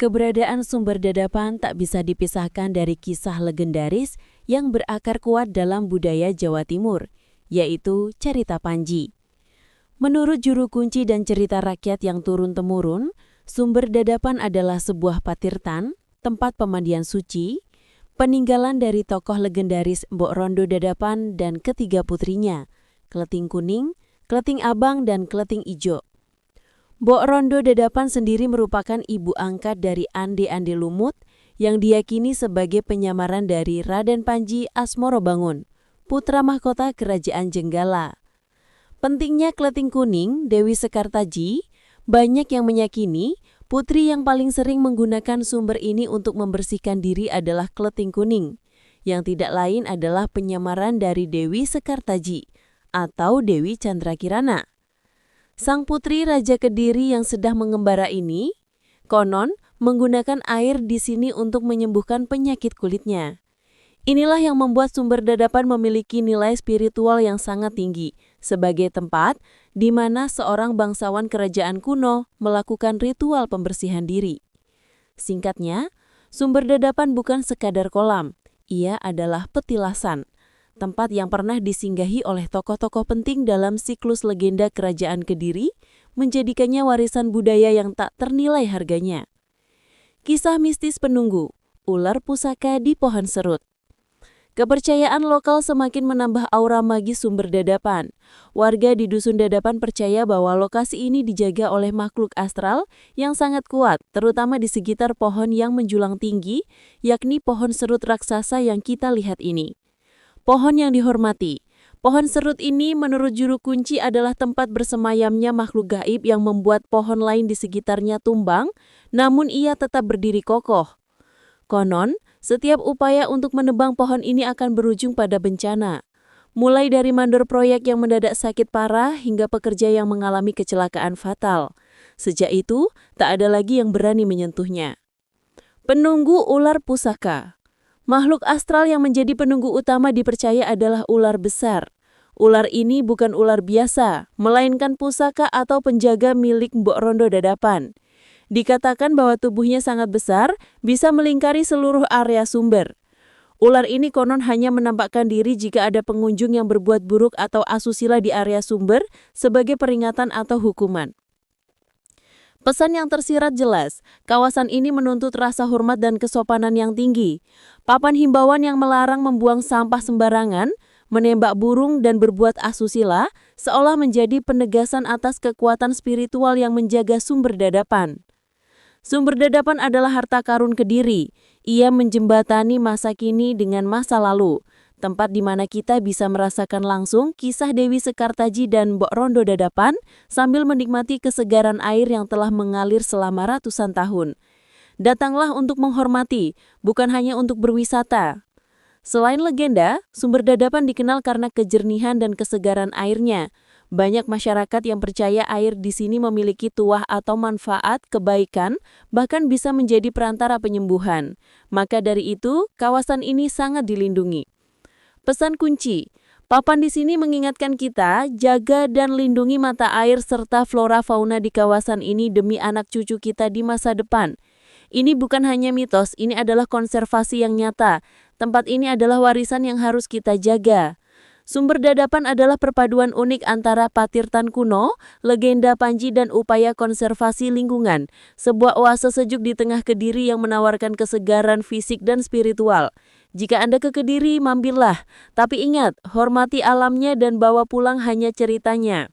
Keberadaan sumber dadapan tak bisa dipisahkan dari kisah legendaris yang berakar kuat dalam budaya Jawa Timur, yaitu cerita Panji. Menurut juru kunci dan cerita rakyat yang turun-temurun, sumber dadapan adalah sebuah patirtan, tempat pemandian suci, peninggalan dari tokoh legendaris Mbok Rondo Dadapan dan ketiga putrinya, Kleting Kuning, Kleting Abang, dan Kleting Ijo. Mbok Rondo Dadapan sendiri merupakan ibu angkat dari Ande-Ande Lumut yang diyakini sebagai penyamaran dari Raden Panji Asmorobangun, putra mahkota Kerajaan Jenggala. Pentingnya Kleting Kuning, Dewi Sekartaji, banyak yang meyakini putri yang paling sering menggunakan sumber ini untuk membersihkan diri adalah Kleting Kuning, yang tidak lain adalah penyamaran dari Dewi Sekartaji atau Dewi Candrakirana. Sang putri Raja Kediri yang sedang mengembara ini, konon menggunakan air di sini untuk menyembuhkan penyakit kulitnya. Inilah yang membuat sumber dadapan memiliki nilai spiritual yang sangat tinggi, sebagai tempat di mana seorang bangsawan kerajaan kuno melakukan ritual pembersihan diri. Singkatnya, sumber dadapan bukan sekadar kolam, ia adalah petilasan. Tempat yang pernah disinggahi oleh tokoh-tokoh penting dalam siklus legenda Kerajaan Kediri, menjadikannya warisan budaya yang tak ternilai harganya. Kisah mistis penunggu, ular pusaka di pohon serut. Kepercayaan lokal semakin menambah aura magis sumber dadapan. Warga di Dusun Dadapan percaya bahwa lokasi ini dijaga oleh makhluk astral yang sangat kuat, terutama di sekitar pohon yang menjulang tinggi, yakni pohon serut raksasa yang kita lihat ini. Pohon yang dihormati. Pohon serut ini menurut juru kunci adalah tempat bersemayamnya makhluk gaib yang membuat pohon lain di sekitarnya tumbang, namun ia tetap berdiri kokoh. Konon, setiap upaya untuk menebang pohon ini akan berujung pada bencana. Mulai dari mandor proyek yang mendadak sakit parah hingga pekerja yang mengalami kecelakaan fatal. Sejak itu, tak ada lagi yang berani menyentuhnya. Penunggu ular pusaka. Makhluk astral yang menjadi penunggu utama dipercaya adalah ular besar. Ular ini bukan ular biasa, melainkan pusaka atau penjaga milik Mbok Rondo Dadapan. Dikatakan bahwa tubuhnya sangat besar, bisa melingkari seluruh area sumber. Ular ini konon hanya menampakkan diri jika ada pengunjung yang berbuat buruk atau asusila di area sumber sebagai peringatan atau hukuman. Pesan yang tersirat jelas, kawasan ini menuntut rasa hormat dan kesopanan yang tinggi. Papan himbauan yang melarang membuang sampah sembarangan, menembak burung dan berbuat asusila, seolah menjadi penegasan atas kekuatan spiritual yang menjaga sumber dadapan. Sumber dadapan adalah harta karun Kediri. Ia menjembatani masa kini dengan masa lalu, tempat di mana kita bisa merasakan langsung kisah Dewi Sekartaji dan Mbok Rondo Dadapan sambil menikmati kesegaran air yang telah mengalir selama ratusan tahun. Datanglah untuk menghormati, bukan hanya untuk berwisata. Selain legenda, sumber dadapan dikenal karena kejernihan dan kesegaran airnya. Banyak masyarakat yang percaya air di sini memiliki tuah atau manfaat kebaikan, bahkan bisa menjadi perantara penyembuhan. Maka dari itu, kawasan ini sangat dilindungi. Pesan kunci, papan di sini mengingatkan kita jaga dan lindungi mata air serta flora fauna di kawasan ini demi anak cucu kita di masa depan. Ini bukan hanya mitos, ini adalah konservasi yang nyata. Tempat ini adalah warisan yang harus kita jaga. Sumber dadapan adalah perpaduan unik antara patirtan kuno, legenda Panji dan upaya konservasi lingkungan. Sebuah oase sejuk di tengah Kediri yang menawarkan kesegaran fisik dan spiritual. Jika Anda ke Kediri, mampirlah. Tapi ingat, hormati alamnya dan bawa pulang hanya ceritanya.